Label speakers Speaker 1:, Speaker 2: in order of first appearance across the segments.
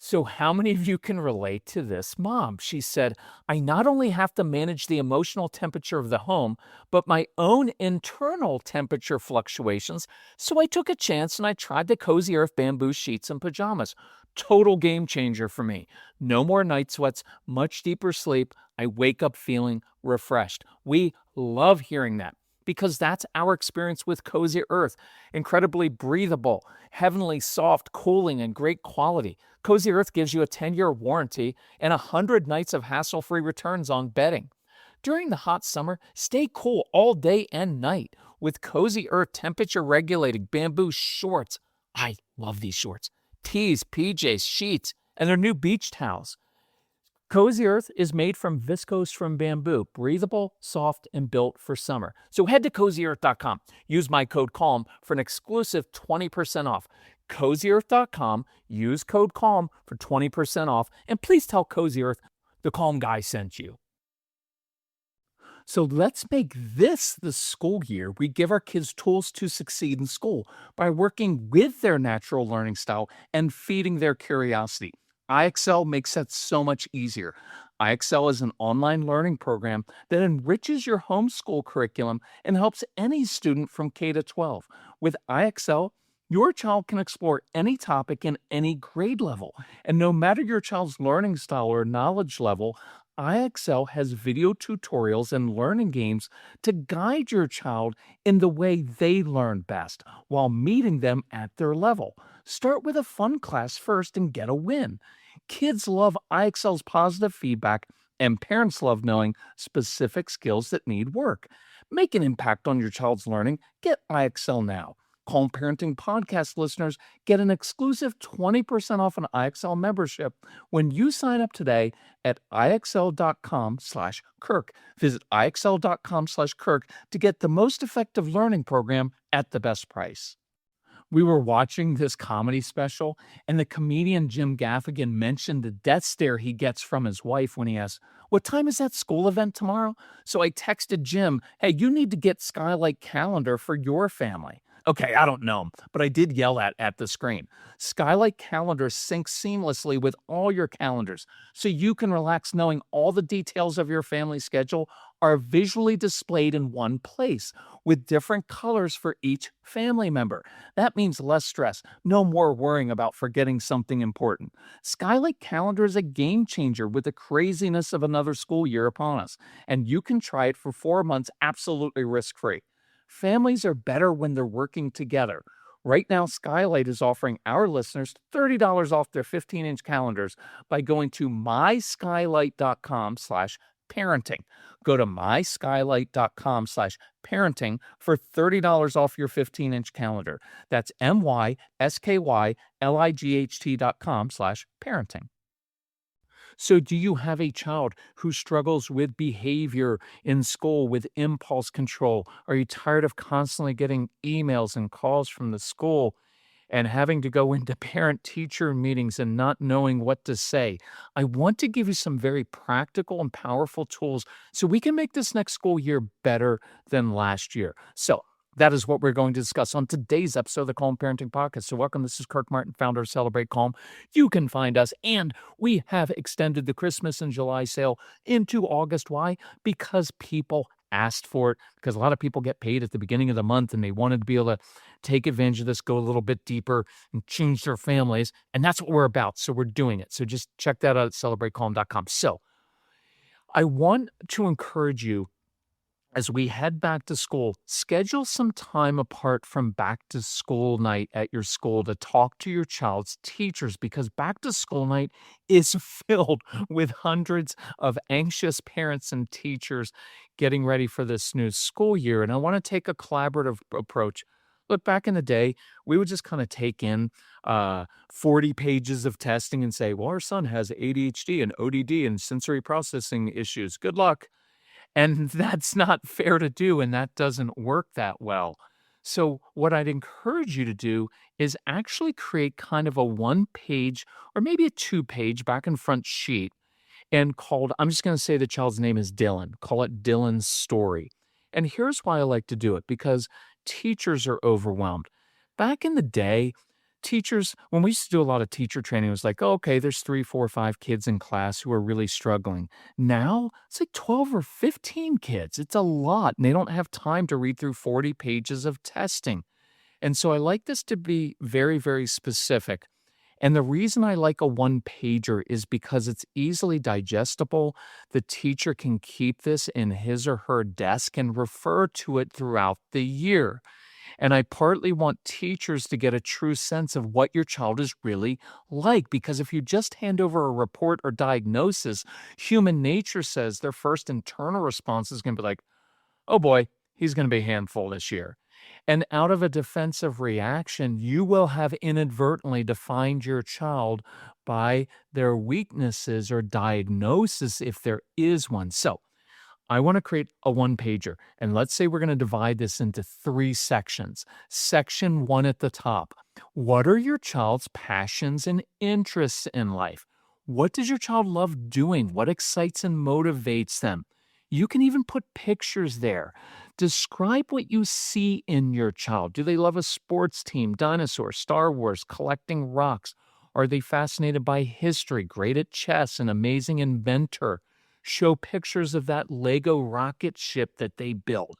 Speaker 1: So, how many of you can relate to this mom? She said, I not only have to manage the emotional temperature of the home, but my own internal temperature fluctuations. So, I took a chance and I tried the Cozy Earth bamboo sheets and pajamas. Total game changer for me. No more night sweats, much deeper sleep. I wake up feeling refreshed. We love hearing that because that's our experience with Cozy Earth. Incredibly breathable, heavenly soft, cooling, and great quality. Cozy Earth gives you a 10-year warranty and 100 nights of hassle-free returns on bedding. During the hot summer, stay cool all day and night with Cozy Earth temperature-regulating bamboo shorts. I love these shorts. Tees, PJs, sheets, and their new beach towels. Cozy Earth is made from viscose from bamboo, breathable, soft, and built for summer. So head to CozyEarth.com. Use my code CALM for an exclusive 20% off. CozyEarth.com. Use code CALM for 20% off. And please tell Cozy Earth the Calm Guy sent you. So let's make this the school year we give our kids tools to succeed in school by working with their natural learning style and feeding their curiosity. iExcel makes that so much easier. iExcel is an online learning program that enriches your homeschool curriculum and helps any student from K to 12. With iExcel, your child can explore any topic in any grade level. And no matter your child's learning style or knowledge level, iExcel has video tutorials and learning games to guide your child in the way they learn best while meeting them at their level. Start with a fun class first and get a win. Kids love iExcel's positive feedback, and parents love knowing specific skills that need work. Make an impact on your child's learning. Get iExcel now. Calm Parenting Podcast listeners get an exclusive 20% off an iExcel membership when you sign up today at iexcel.com/Kirk. Visit iexcel.com/Kirk to get the most effective learning program at the best price. We were watching this comedy special, and the comedian Jim Gaffigan mentioned the death stare he gets from his wife when he asks, What time is that school event tomorrow? So I texted Jim, Hey, you need to get Skylight Calendar for your family. Okay, I don't know him, but I did yell at the screen. Skylight Calendar syncs seamlessly with all your calendars, so you can relax knowing all the details of your family schedule are visually displayed in one place with different colors for each family member. That means less stress, no more worrying about forgetting something important. Skylight Calendar is a game changer with the craziness of another school year upon us, and you can try it for 4 months absolutely risk-free. Families are better when they're working together. Right now, Skylight is offering our listeners $30 off their 15-inch calendars by going to myskylight.com/parenting. Go to myskylight.com/parenting for $30 off your 15-inch calendar. That's myskylight.com/parenting. So, do you have a child who struggles with behavior in school, with impulse control? Are you tired of constantly getting emails and calls from the school and having to go into parent teacher meetings and not knowing what to say? I want to give you some very practical and powerful tools so we can make this next school year better than last year. So, that is what we're going to discuss on today's episode of the Calm Parenting Podcast. So, welcome. This is Kirk Martin, founder of Celebrate Calm. You can find us, and we have extended the Christmas and July sale into August. Why? Because people asked for it, because a lot of people get paid at the beginning of the month and they wanted to be able to take advantage of this, go a little bit deeper, and change their families. And that's what we're about. So, we're doing it. So, just check that out at celebratecalm.com. So, I want to encourage you as we head back to school, schedule some time apart from back to school night at your school to talk to your child's teachers, because back to school night is filled with hundreds of anxious parents and teachers getting ready for this new school year. And I want to take a collaborative approach. Look, back in the day, we would just kind of take in 40 pages of testing and say, well, our son has ADHD and ODD and sensory processing issues. Good luck. And that's not fair to do, and that doesn't work that well. So what I'd encourage you to do is actually create kind of a one-page or maybe a two-page back and front sheet and I'm just going to say the child's name is Dylan. Call it Dylan's story. And here's why I like to do it, because teachers are overwhelmed. Back in the day, teachers, when we used to do a lot of teacher training, it was like, oh, okay, there's 3, 4, 5 kids in class who are really struggling. Now it's like 12 or 15 kids. It's a lot. And they don't have time to read through 40 pages of testing. And so I like this to be very, very specific. And the reason I like a one pager is because it's easily digestible. The teacher can keep this in his or her desk and refer to it throughout the year. And I partly want teachers to get a true sense of what your child is really like. Because if you just hand over a report or diagnosis, human nature says their first internal response is going to be like, oh boy, he's going to be a handful this year. And out of a defensive reaction, you will have inadvertently defined your child by their weaknesses or diagnosis if there is one. So, I want to create a one pager. And let's say we're going to divide this into 3 sections. Section 1 at the top. What are your child's passions and interests in life? What does your child love doing? What excites and motivates them? You can even put pictures there. Describe what you see in your child. Do they love a sports team, dinosaurs, Star Wars, collecting rocks? Are they fascinated by history, great at chess, an amazing inventor? Show pictures of that Lego rocket ship that they build.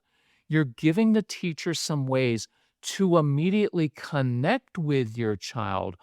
Speaker 1: You're giving the teacher some ways to immediately connect with your child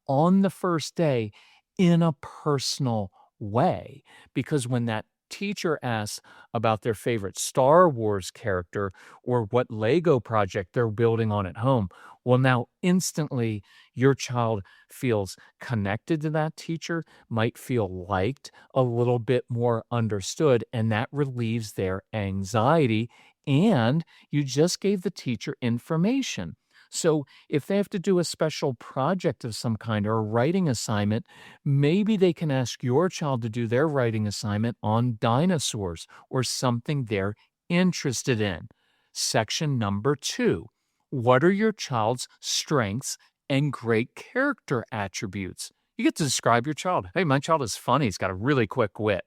Speaker 1: on the first day in a personal way. Because when that teacher asks about their favorite Star Wars character or what Lego project they're building on at home, well, now instantly your child feels connected to that teacher, might feel liked, a little bit more understood, and that relieves their anxiety. And you just gave the teacher information. So if they have to do a special project of some kind or a writing assignment, maybe they can ask your child to do their writing assignment on dinosaurs or something they're interested in. Section number 2. What are your child's strengths and great character attributes? You get to describe your child. Hey, my child is funny. He's got a really quick wit.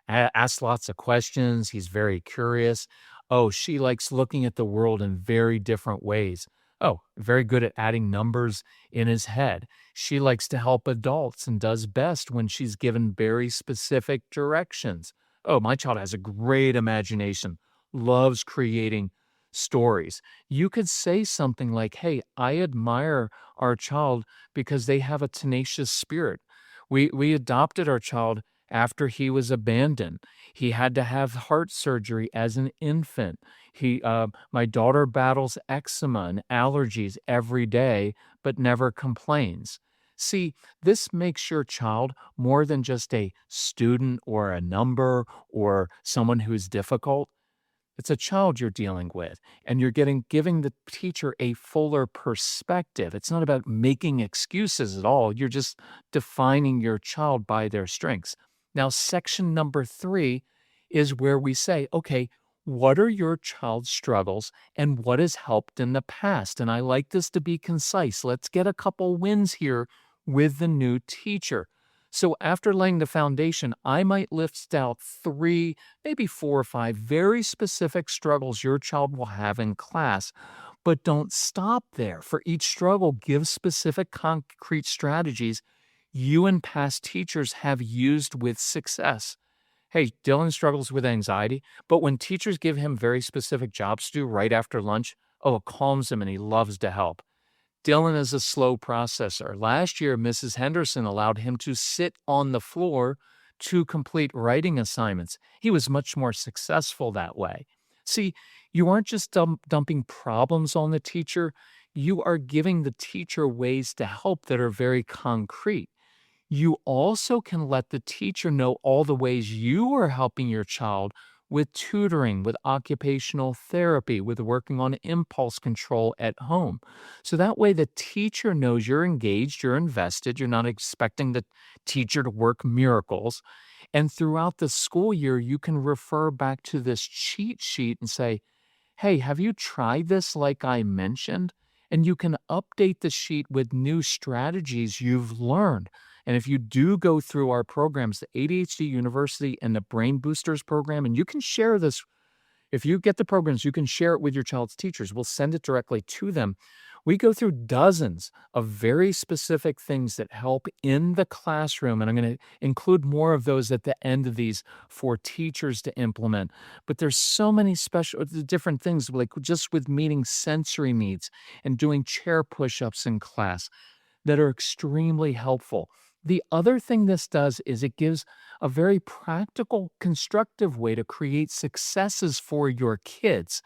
Speaker 1: Asks lots of questions. He's very curious. Oh, she likes looking at the world in very different ways. Oh, very good at adding numbers in his head. She likes to help adults and does best when she's given very specific directions. Oh, my child has a great imagination, loves creating stories. You could say something like, hey, I admire our child because they have a tenacious spirit. We adopted our child after he was abandoned. He had to have heart surgery as an infant. My daughter battles eczema and allergies every day, but never complains. See, this makes your child more than just a student or a number or someone who's difficult. It's a child you're dealing with, and you're giving the teacher a fuller perspective. It's not about making excuses at all. You're just defining your child by their strengths. Now, section number 3 is where we say, okay, what are your child's struggles and what has helped in the past? And I like this to be concise. Let's get a couple wins here with the new teacher. So after laying the foundation, I might list out 3, maybe 4 or 5 very specific struggles your child will have in class. But don't stop there. For each struggle, give specific concrete strategies you and past teachers have used with success. Hey, Dylan struggles with anxiety, but when teachers give him very specific jobs to do right after lunch, oh, it calms him and he loves to help. Dylan is a slow processor. Last year, Mrs. Henderson allowed him to sit on the floor to complete writing assignments. He was much more successful that way. See, you aren't just dumping problems on the teacher, you are giving the teacher ways to help that are very concrete. You also can let the teacher know all the ways you are helping your child with tutoring, with occupational therapy, with working on impulse control at home. So that way the teacher knows you're engaged, you're invested, you're not expecting the teacher to work miracles. And throughout the school year, you can refer back to this cheat sheet and say, hey, have you tried this like I mentioned? And you can update the sheet with new strategies you've learned. And if you do go through our programs, the ADHD University and the Brain Boosters program, and you can share this, if you get the programs, you can share it with your child's teachers. We'll send it directly to them. We go through dozens of very specific things that help in the classroom, and I'm going to include more of those at the end of these for teachers to implement. But there's so many special different things, like just with meeting sensory needs and doing chair push-ups in class that are extremely helpful. The other thing this does is it gives a very practical, constructive way to create successes for your kids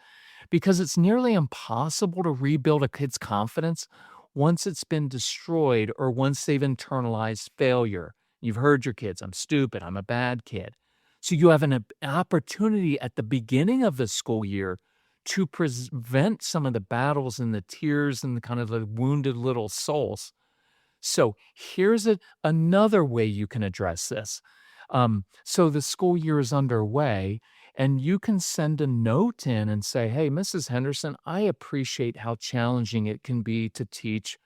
Speaker 1: because it's nearly impossible to rebuild a kid's confidence once it's been destroyed or once they've internalized failure. You've heard your kids, I'm stupid, I'm a bad kid. So you have an opportunity at the beginning of the school year to prevent some of the battles and the tears and the kind of the wounded little souls. So here's another way you can address this. So the school year is underway, and you can send a note in and say, "Hey, Mrs. Henderson, I appreciate how challenging it can be to teach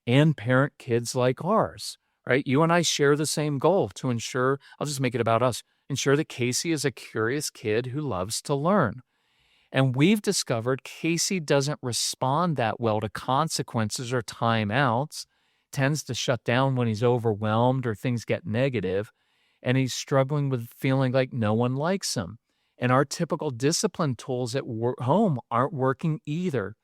Speaker 1: and parent kids like ours." Right? You and I share the same goal to ensure, I'll just make it about us, ensure that Casey is a curious kid who loves to learn. And we've discovered Casey doesn't respond that well to consequences or timeouts, tends to shut down when he's overwhelmed or things get negative, and he's struggling with feeling like no one likes him. And our typical discipline tools at home aren't working either.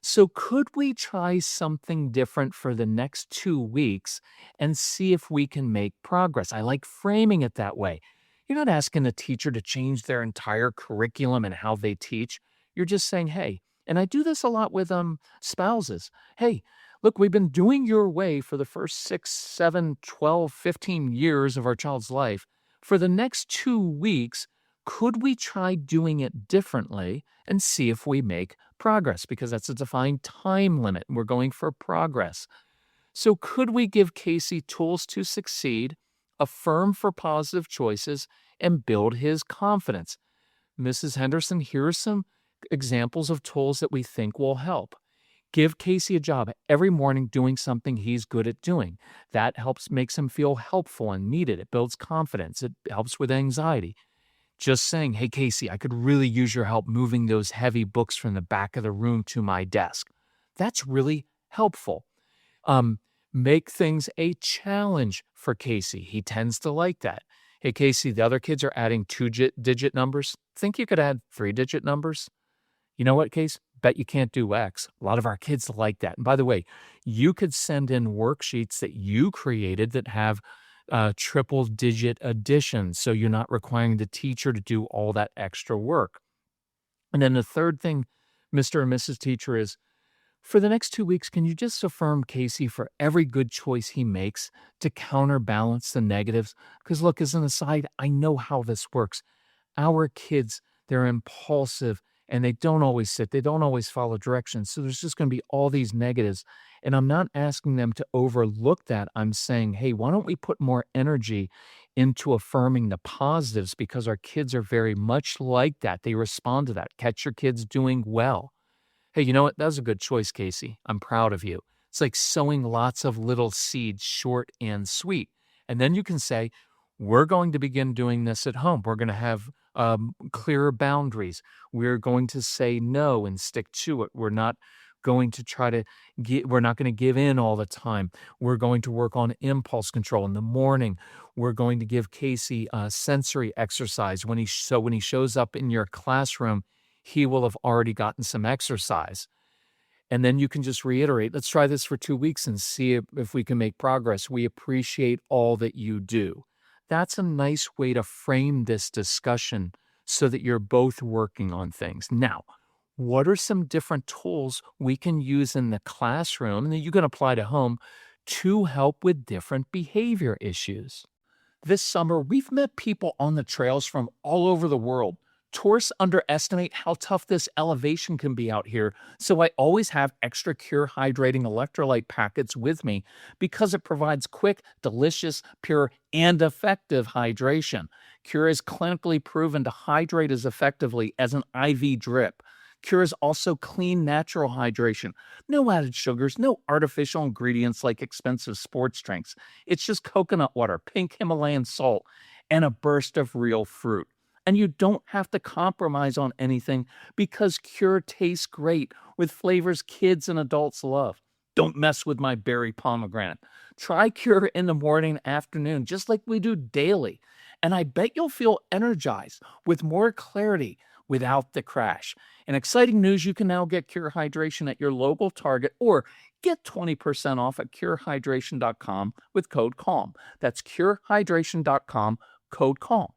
Speaker 1: So, could we try something different for the next 2 weeks and see if we can make progress? I like framing it that way. You're not asking a teacher to change their entire curriculum and how they teach. You're just saying, hey, and I do this a lot with spouses. Hey, look, we've been doing your way for the first 6, 7, 12, 15 years of our child's life. For the next 2 weeks, could we try doing it differently and see if we make progress? Because that's a defined time limit. And we're going for progress. So, could we give Casey tools to succeed, affirm for positive choices, and build his confidence? Mrs. Henderson, here are some examples of tools that we think will help. Give Casey a job every morning doing something he's good at doing. That helps, makes him feel helpful and needed. It builds confidence. It helps with anxiety. Just saying, hey, Casey, I could really use your help moving those heavy books from the back of the room to my desk. That's really helpful. Um, Make things a challenge for Casey. He tends to like that. Hey, Casey, the other kids are adding two-digit numbers. Think you could add three-digit numbers? You know what, Case? Bet you can't do X. A lot of our kids like that. And by the way, you could send in worksheets that you created that have triple digit additions. So you're not requiring the teacher to do all that extra work. And then the third thing, Mr. and Mrs. Teacher, is for the next 2 weeks, can you just affirm Casey for every good choice he makes to counterbalance the negatives? Because, look, as an aside, I know how this works. Our kids, they're impulsive and they don't always sit, they don't always follow directions. So there's just going to be all these negatives. And I'm not asking them to overlook that. I'm saying, hey, why don't we put more energy into affirming the positives because our kids are very much like that. They respond to that. Catch your kids doing well. Hey, you know what? That was a good choice, Casey. I'm proud of you. It's like sowing lots of little seeds, short and sweet. And then you can say, we're going to begin doing this at home. We're going to have clearer boundaries. We're going to say no and stick to it. We're not going to try to we're not going to give in all the time. We're going to work on impulse control in the morning. We're going to give Casey a sensory exercise when when he shows up in your classroom, he will have already gotten some exercise. And then you can just reiterate, let's try this for 2 weeks and see if we can make progress. We appreciate all that you do. That's a nice way to frame this discussion so that you're both working on things. Now, what are some different tools we can use in the classroom and that you can apply to home to help with different behavior issues? This summer, we've met people on the trails from all over the world. Tourists underestimate how tough this elevation can be out here, so I always have extra Cure hydrating electrolyte packets with me because it provides quick, delicious, pure, and effective hydration. Cure is clinically proven to hydrate as effectively as an IV drip. Cure is also clean, natural hydration. No added sugars, no artificial ingredients like expensive sports drinks. It's just coconut water, pink Himalayan salt, and a burst of real fruit. And you don't have to compromise on anything because Cure tastes great, with flavors kids and adults love. Don't mess with my berry pomegranate. Try Cure in the morning, afternoon, just like we do daily. And I bet you'll feel energized with more clarity without the crash. In exciting news, you can now get Cure Hydration at your local Target or get 20% off at curehydration.com with code CALM. That's curehydration.com, code CALM.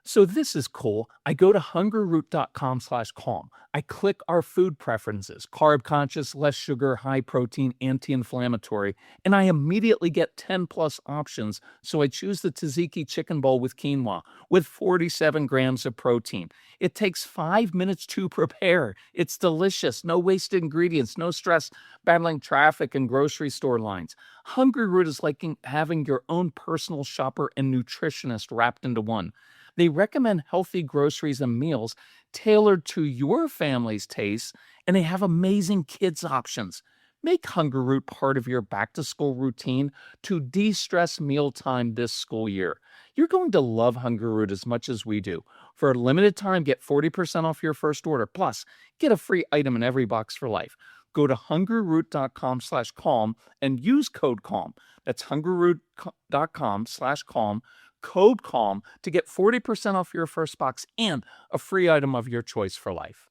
Speaker 1: So this is cool. I go to hungryroot.com/calm. I click our food preferences, carb conscious, less sugar, high protein, anti-inflammatory, and I immediately get 10 plus options. So I choose the tzatziki chicken bowl with quinoa with 47 grams of protein. It takes 5 minutes to prepare. It's delicious, no wasted ingredients, no stress battling traffic and grocery store lines. Hungry Root is like having your own personal shopper and nutritionist wrapped into one. They recommend healthy groceries and meals tailored to your family's tastes, and they have amazing kids options. Make Hunger Root part of your back to school routine to de stress mealtime this school year. You're going to love Hunger Root as much as we do. For a limited time, get 40% off your first order. Plus, get a free item in every box for life. Go to hungryroot.com/calm and use code CALM. That's hungryroot.com/calm, code CALM to get 40% off your first box and a free item of your choice for life.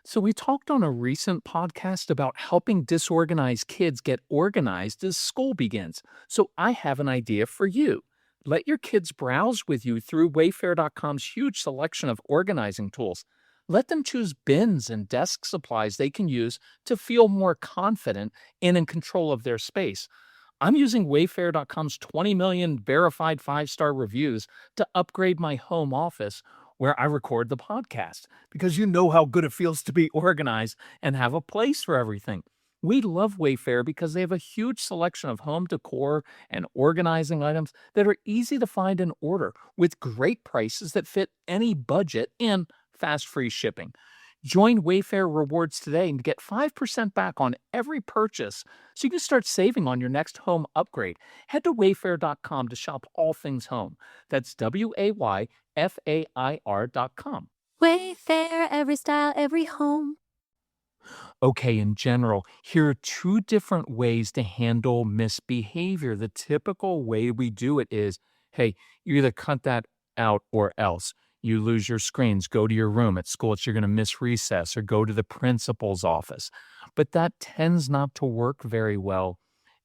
Speaker 1: So, we talked on a recent podcast about helping disorganized kids get organized as school begins. So, I have an idea for you. Let your kids browse with you through wayfair.com's huge selection of organizing tools. Let them choose bins and desk supplies they can use to feel more confident and in control of their space. I'm using Wayfair.com's 20 million verified 5-star reviews to upgrade my home office where I record the podcast because you know how good it feels to be organized and have a place for everything. We love Wayfair because they have a huge selection of home decor and organizing items that are easy to find and order with great prices that fit any budget and fast free shipping. Join Wayfair Rewards today and get 5% back on every purchase so you can start saving on your next home upgrade. Head to wayfair.com to shop all things home. That's WAYFAIR.com.
Speaker 2: Wayfair, every style, every home.
Speaker 1: Okay, in general, here are two different ways to handle misbehavior. The typical way we do it is, hey, you either cut that out or else. You lose your screens, go to your room. At school, you're going to miss recess or go to the principal's office. But that tends not to work very well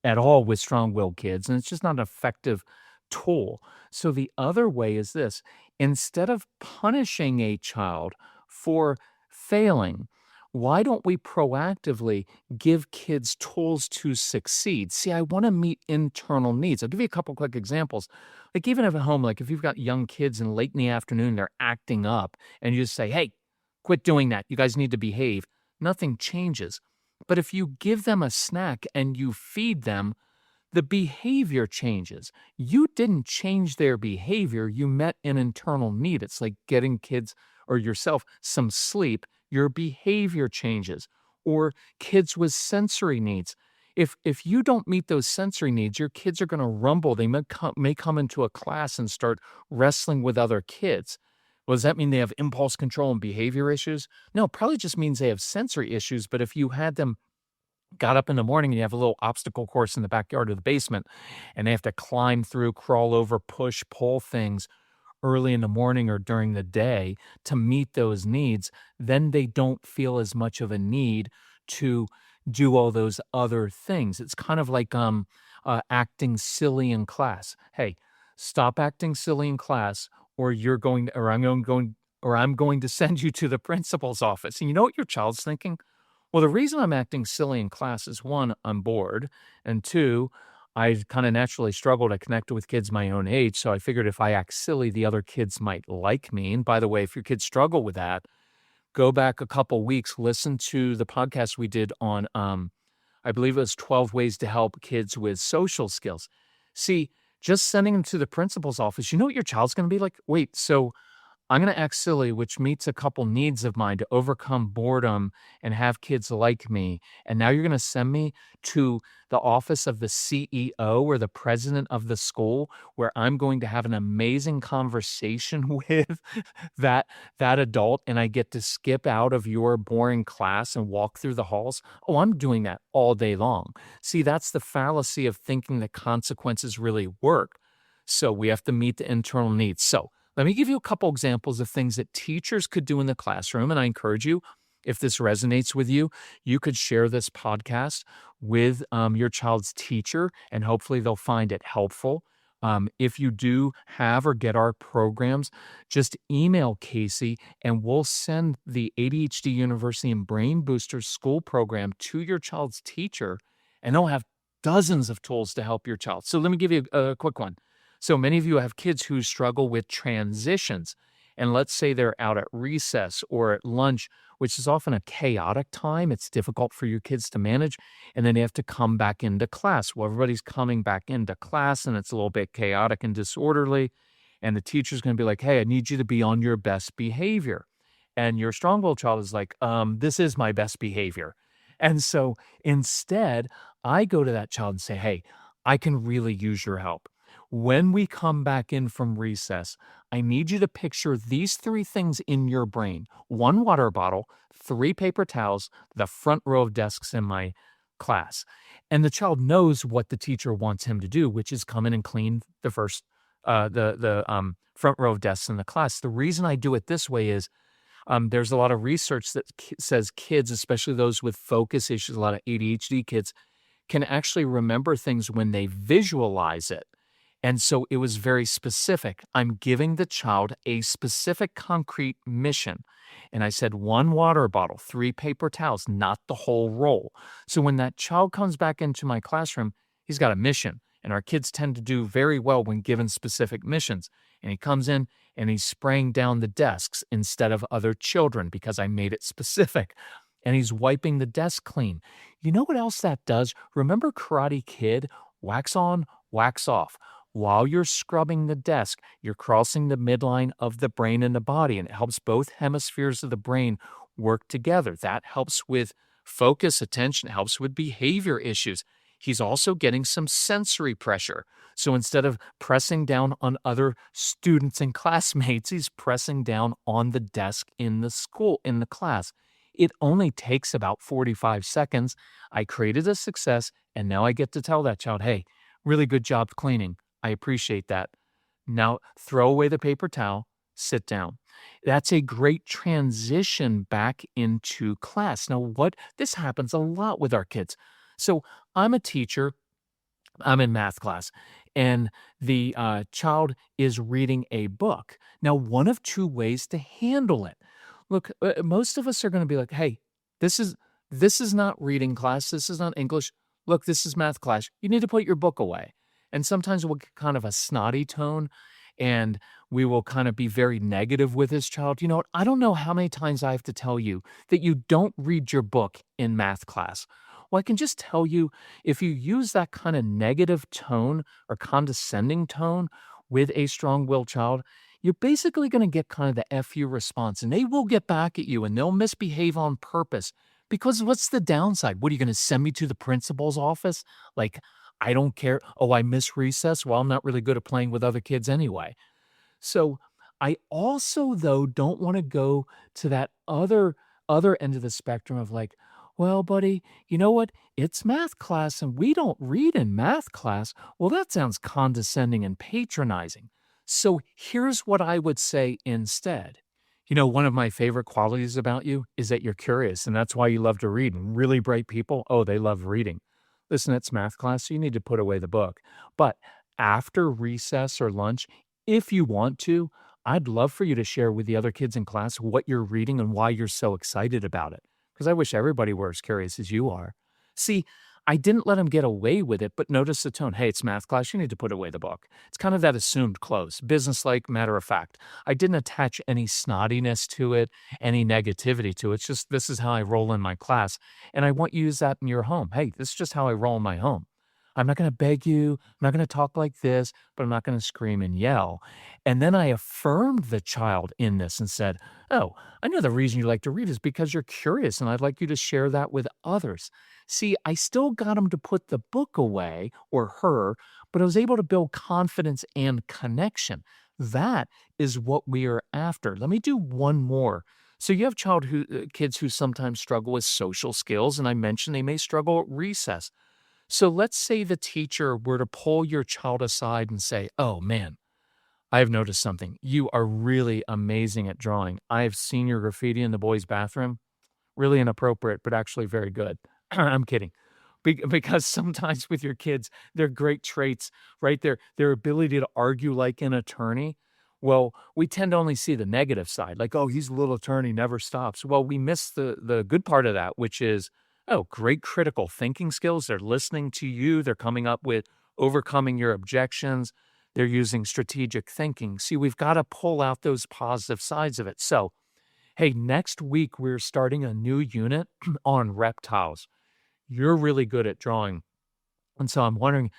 Speaker 1: at all with strong willed kids, and it's just not an effective tool. So the other way is this: instead of punishing a child for failing, why don't we proactively give kids tools to succeed? See, I want to meet internal needs. I'll give you a couple quick examples. Like even at home, like if you've got young kids and late in the afternoon, they're acting up and you just say, hey, quit doing that. You guys need to behave. Nothing changes. But if you give them a snack and you feed them, the behavior changes. You didn't change their behavior. You met an internal need. It's like getting kids or yourself some sleep. Your behavior changes. Or kids with sensory needs. If you don't meet those sensory needs, your kids are going to rumble. They may come into a class and start wrestling with other kids. Well, does that mean they have impulse control and behavior issues? No, it probably just means they have sensory issues. But if you had them got up in the morning and you have a little obstacle course in the backyard of the basement and they have to climb through, crawl over, push, pull things early in the morning or during the day to meet those needs, then they don't feel as much of a need to do all those other things. It's kind of like acting silly in class. Hey, stop acting silly in class, or you're going to, or I'm going to send you to the principal's office. And you know what your child's thinking? Well, the reason I'm acting silly in class is one, I'm bored, and two, I kind of naturally struggle to connect with kids my own age. So I figured if I act silly, the other kids might like me. And by the way, if your kids struggle with that, go back a couple weeks, listen to the podcast we did on, I believe it was 12 ways to help kids with social skills. See, just sending them to the principal's office, you know what your child's going to be like? Wait, so I'm gonna act silly, which meets a couple needs of mine to overcome boredom and have kids like me, and now you're gonna send me to the office of the CEO or the president of the school, where I'm going to have an amazing conversation with that that adult, and I get to skip out of your boring class and walk through the halls? Oh, I'm doing that all day long. See, that's the fallacy of thinking that consequences really work. So we have to meet the internal needs. So let me give you a couple examples of things that teachers could do in the classroom. And I encourage you, if this resonates with you, you could share this podcast with your child's teacher, and hopefully they'll find it helpful. If you do have or get our programs, just email Casey and we'll send the ADHD University and Brain Boosters school program to your child's teacher, and they'll have dozens of tools to help your child. So let me give you a quick one. So many of you have kids who struggle with transitions. And let's say they're out at recess or at lunch, which is often a chaotic time. It's difficult for your kids to manage. And then they have to come back into class. Well, everybody's coming back into class and it's a little bit chaotic and disorderly. And the teacher's going to be like, hey, I need you to be on your best behavior. And your strong willed child is like, this is my best behavior. And so instead, I go to that child and say, hey, I can really use your help. When we come back in from recess, I need you to picture these three things in your brain: one water bottle, three paper towels, the front row of desks in my class. And the child knows what the teacher wants him to do, which is come in and clean the first, front row of desks in the class. The reason I do it this way is there's a lot of research that says kids, especially those with focus issues, a lot of ADHD kids, can actually remember things when they visualize it. And so it was very specific. I'm giving the child a specific concrete mission. And I said, one water bottle, three paper towels, not the whole roll. So when that child comes back into my classroom, he's got a mission. And our kids tend to do very well when given specific missions. And he comes in and he's spraying down the desks instead of other children because I made it specific. And he's wiping the desk clean. You know what else that does? Remember Karate Kid? Wax on, wax off. While you're scrubbing the desk, you're crossing the midline of the brain and the body, and it helps both hemispheres of the brain work together. That helps with focus, attention, helps with behavior issues. He's also getting some sensory pressure. So instead of pressing down on other students and classmates, he's pressing down on the desk in the school, in the class. It only takes about 45 seconds. I created a success, and now I get to tell that child, hey, really good job cleaning. I appreciate that. Now throw away the paper towel, sit down. That's a great transition back into class. Now, what this happens a lot with our kids. So I'm a teacher, I'm in math class, and the child is reading a book. Now, one of two ways to handle it. Look, most of us are going to be like, "Hey, this is this is not reading class. This is not English. Look, this is math class. You need to put your book away." And sometimes we'll get kind of a snotty tone, and we will kind of be very negative with this child. You know what? I don't know how many times I have to tell you that you don't read your book in math class. Well, I can just tell you, if you use that kind of negative tone or condescending tone with a strong willed child, you're basically going to get kind of the FU response, and they will get back at you and they'll misbehave on purpose. Because what's the downside? What are you going to send me to the principal's office? Like, I don't care. Oh, I miss recess. Well, I'm not really good at playing with other kids anyway. So I also, though, don't want to go to that other end of the spectrum of like, well, buddy, you know what? It's math class and we don't read in math class. Well, that sounds condescending and patronizing. So here's what I would say instead. You know, one of my favorite qualities about you is that you're curious, and that's why you love to read. And really bright people, oh, they love reading. Listen, it's math class, so you need to put away the book. But after recess or lunch, if you want to, I'd love for you to share with the other kids in class what you're reading and why you're so excited about it. Because I wish everybody were as curious as you are. See, I didn't let him get away with it, but notice the tone. Hey, it's math class. You need to put away the book. It's kind of that assumed close, businesslike, matter of fact. I didn't attach any snottiness to it, any negativity to it. It's just this is how I roll in my class. And I want you to use that in your home. Hey, this is just how I roll in my home. I'm not going to beg you. I'm not going to talk like this, but I'm not going to scream and yell. And then I affirmed the child in this and said, oh, I know the reason you like to read is because you're curious, and I'd like you to share that with others. See, I still got him to put the book away, or her, but I was able to build confidence and connection. That is what we are after. Let me do one more. So you have kids who sometimes struggle with social skills, and I mentioned they may struggle at recess. So let's say the teacher were to pull your child aside and say, "Oh man, I've noticed something. You are really amazing at drawing. I've seen your graffiti in the boys' bathroom. Really inappropriate, but actually very good." I'm kidding. Because sometimes with your kids, their great traits, right? Their ability to argue like an attorney. Well, we tend to only see the negative side, like, oh, he's a little attorney, never stops. Well, we miss the good part of that, which is, oh, great critical thinking skills. They're listening to you. They're coming up with overcoming your objections. They're using strategic thinking. See, we've got to pull out those positive sides of it. So, hey, next week we're starting a new unit on reptiles. You're really good at drawing. And so I'm wondering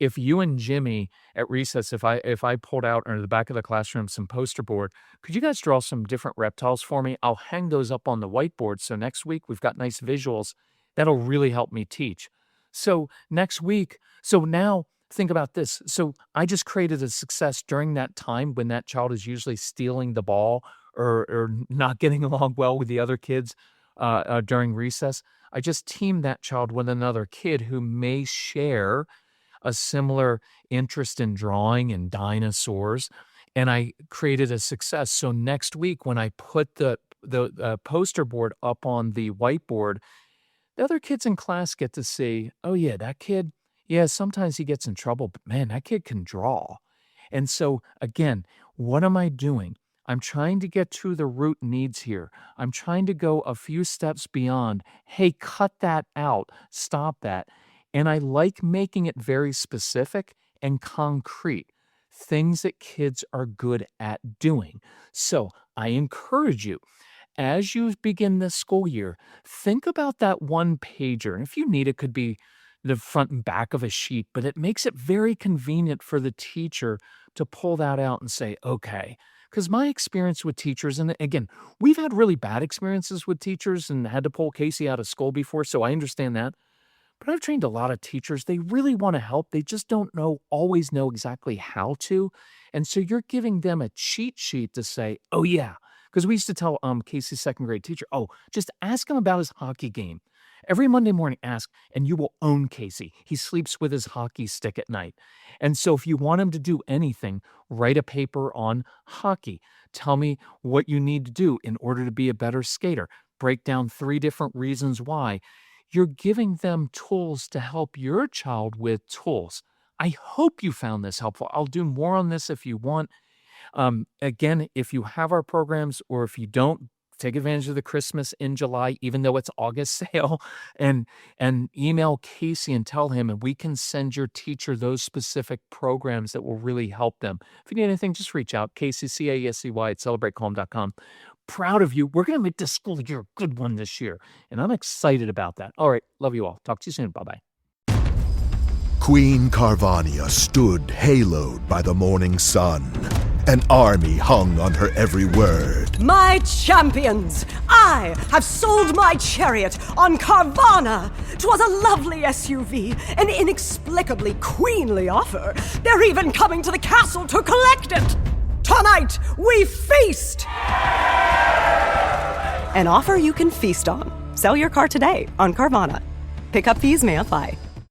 Speaker 1: if you and Jimmy at recess, if I pulled out or the back of the classroom some poster board, could you guys draw some different reptiles for me? I'll hang those up on the whiteboard. So next week we've got nice visuals. That'll really help me teach. So next week, so now think about this. So I just created a success during that time when that child is usually stealing the ball or not getting along well with the other kids during recess. I just teamed that child with another kid who may share a similar interest in drawing and dinosaurs, and I created a success. So next week, when I put the poster board up on the whiteboard, the other kids in class get to see, oh yeah, that kid, yeah, sometimes he gets in trouble, but man, that kid can draw. And so again, what am I doing? I'm trying to get to the root needs here. I'm trying to go a few steps beyond, hey, cut that out, stop that. And I like making it very specific and concrete, things that kids are good at doing. So I encourage you, as you begin this school year, think about that one pager. And if you need, it could be the front and back of a sheet, but it makes it very convenient for the teacher to pull that out and say, okay. Because my experience with teachers, and again, we've had really bad experiences with teachers and had to pull Casey out of school before, so I understand that. But I've trained a lot of teachers. They really want to help. They just don't always know exactly how to. And so you're giving them a cheat sheet to say, oh, yeah. Because we used to tell Casey's second grade teacher, oh, just ask him about his hockey game. Every Monday morning, ask, and you will own Casey. He sleeps with his hockey stick at night. And so if you want him to do anything, write a paper on hockey. Tell me what you need to do in order to be a better skater. Break down 3 different reasons why. You're giving them tools to help your child with tools. I hope you found this helpful. I'll do more on this if you want. Again, if you have our programs or if you don't, take advantage of the Christmas in July, even though it's August sale, and email Casey and tell him, and we can send your teacher those specific programs that will really help them. If you need anything, just reach out. Casey, CASCY at celebratecalm.com. Proud of you. We're going to make this school year a good one this year, and I'm excited about that. All right. Love you all. Talk to you soon. Bye-bye.
Speaker 3: Queen Carvania stood haloed by the morning sun. An army hung on her every word.
Speaker 4: My champions, I have sold my chariot on Carvana. 'Twas a lovely SUV, an inexplicably queenly offer. They're even coming to the castle to collect it. Tonight, we feast! An offer you can feast on. Sell your car today on Carvana. Pickup fees may apply.